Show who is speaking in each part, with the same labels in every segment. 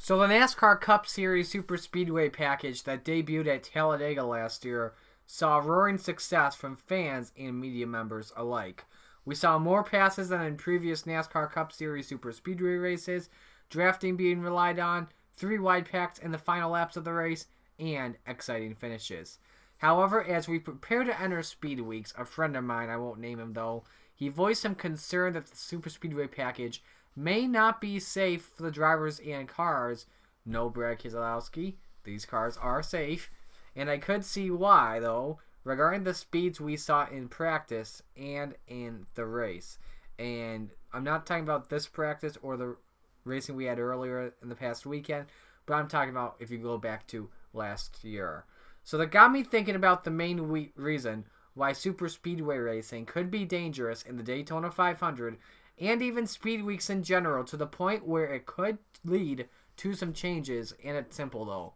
Speaker 1: So the NASCAR Cup Series Superspeedway package that debuted at Talladega last year saw roaring success from fans and media members alike. We saw more passes than in previous NASCAR Cup Series Superspeedway races, drafting being relied on, 3 wide packs in the final laps of the race, and exciting finishes. However, as we prepare to enter Speedweeks, a friend of mine, I won't name him though, he voiced some concern that the Superspeedway package may not be safe for the drivers and cars. No, Brad Keselowski, these cars are safe. And I could see why, though, regarding the speeds we saw in practice and in the race. And I'm not talking about this practice or the racing we had earlier in the past weekend, but I'm talking about if you go back to last year. So that got me thinking about the main reason why Superspeedway racing could be dangerous in the Daytona 500 and even Speedweeks in general, to the point where it could lead to some changes. And it's simple though: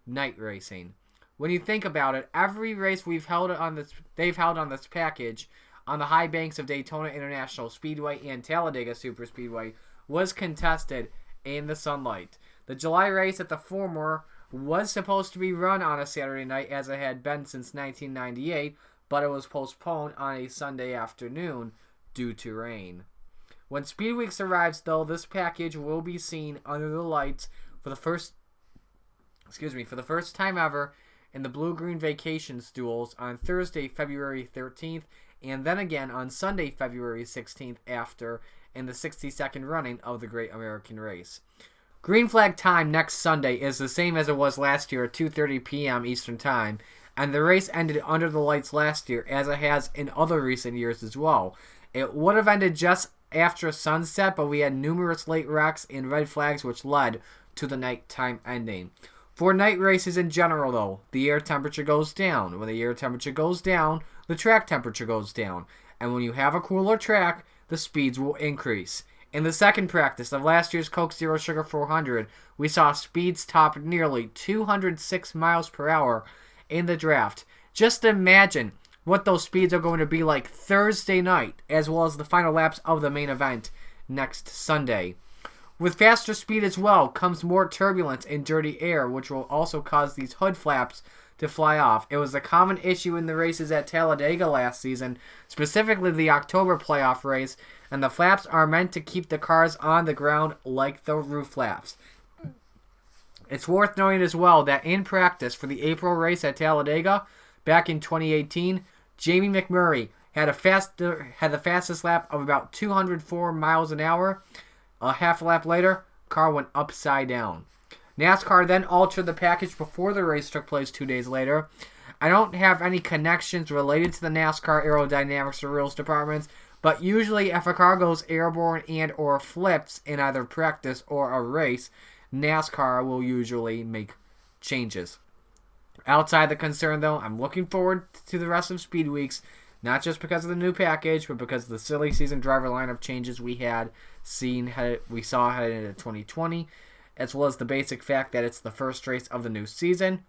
Speaker 1: night racing. When you think about it, every race they've held on this package on the high banks of Daytona International Speedway and Talladega Superspeedway was contested in the sunlight. The July race at the former was supposed to be run on a Saturday night, as it had been since 1998, but it was postponed on a Sunday afternoon due to rain. When Speedweeks arrives, though, this package will be seen under the lights for the first time ever in the Blue-Green Vacations duels on Thursday, February 13th, and then again on Sunday, February 16th after in the 62nd running of the Great American Race. Green flag time next Sunday is the same as it was last year at 2:30 p.m. Eastern Time, and the race ended under the lights last year, as it has in other recent years as well. It would have ended just after sunset, but we had numerous late wrecks and red flags which led to the nighttime ending. For night races in general, though, the air temperature goes down. When the air temperature goes down, the track temperature goes down. And when you have a cooler track, the speeds will increase. In the second practice of last year's Coke Zero Sugar 400, we saw speeds top nearly 206 miles per hour in the draft. Just imagine what those speeds are going to be like Thursday night, as well as the final laps of the main event next Sunday. With faster speed as well comes more turbulence and dirty air, which will also cause these hood flaps to fly off. It was a common issue in the races at Talladega last season, specifically the October playoff race, and the flaps are meant to keep the cars on the ground like the roof flaps. It's worth noting as well that in practice for the April race at Talladega back in 2018, Jamie McMurray had the fastest lap of about 204 miles an hour. A half a lap later, car went upside down. NASCAR then altered the package before the race took place 2 days later. I don't have any connections related to the NASCAR aerodynamics or rules departments, but usually if a car goes airborne and or flips in either practice or a race, NASCAR will usually make changes. Outside the concern, though, I'm looking forward to the rest of Speedweeks, not just because of the new package, but because of the silly season driver lineup changes we saw headed into 2020, as well as the basic fact that it's the first race of the new season.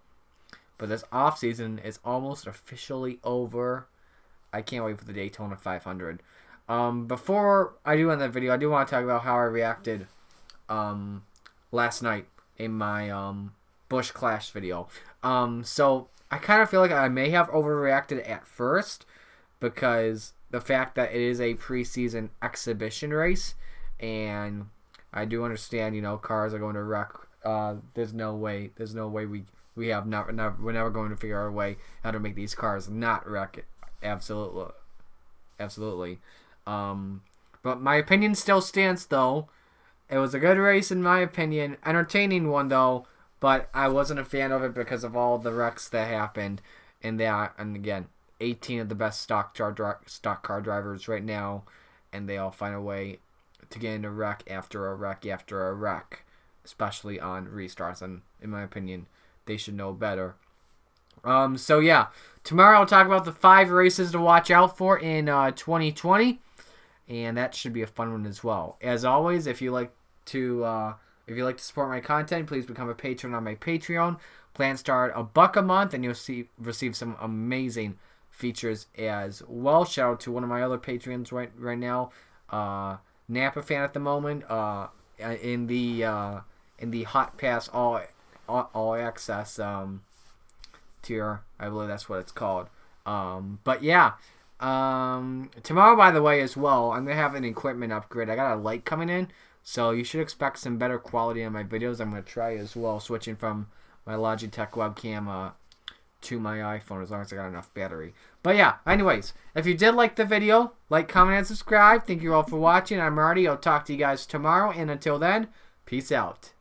Speaker 1: But this offseason is almost officially over. I can't wait for the Daytona 500. Before I do end that video, I do want to talk about how I reacted last night in my Busch Clash video. So I kind of feel like I may have overreacted at first because the fact that it is a preseason exhibition race, and I do understand, cars are going to wreck. There's no way we're never going to figure out a way how to make these cars not wreck it. Absolutely. But my opinion still stands, though. It was a good race in my opinion, entertaining one though, but I wasn't a fan of it because of all the wrecks that happened. And again, 18 of the best stock car drivers right now, and they all find a way to get into wreck after a wreck after a wreck, especially on restarts. And in my opinion, they should know better. So yeah, tomorrow I'll talk about the 5 races to watch out for in 2020, and that should be a fun one as well. As always, if you like to support my content, please become a patron on my Patreon. Plans start $1 a month, and you'll receive some amazing features as well. Shout out to one of my other Patreons right now, Napa fan at the moment. In in the Hot Pass all access tier. I believe that's what it's called. But yeah, tomorrow, by the way, as well, I'm gonna have an equipment upgrade. I got a light coming in, so you should expect some better quality on my videos. I'm gonna try as well, switching from my Logitech webcam to my iPhone, as long as I got enough battery. But yeah, anyways, if you did like the video, like, comment, and subscribe. Thank you all for watching. I'm Marty. I'll talk to you guys tomorrow, and until then, peace out.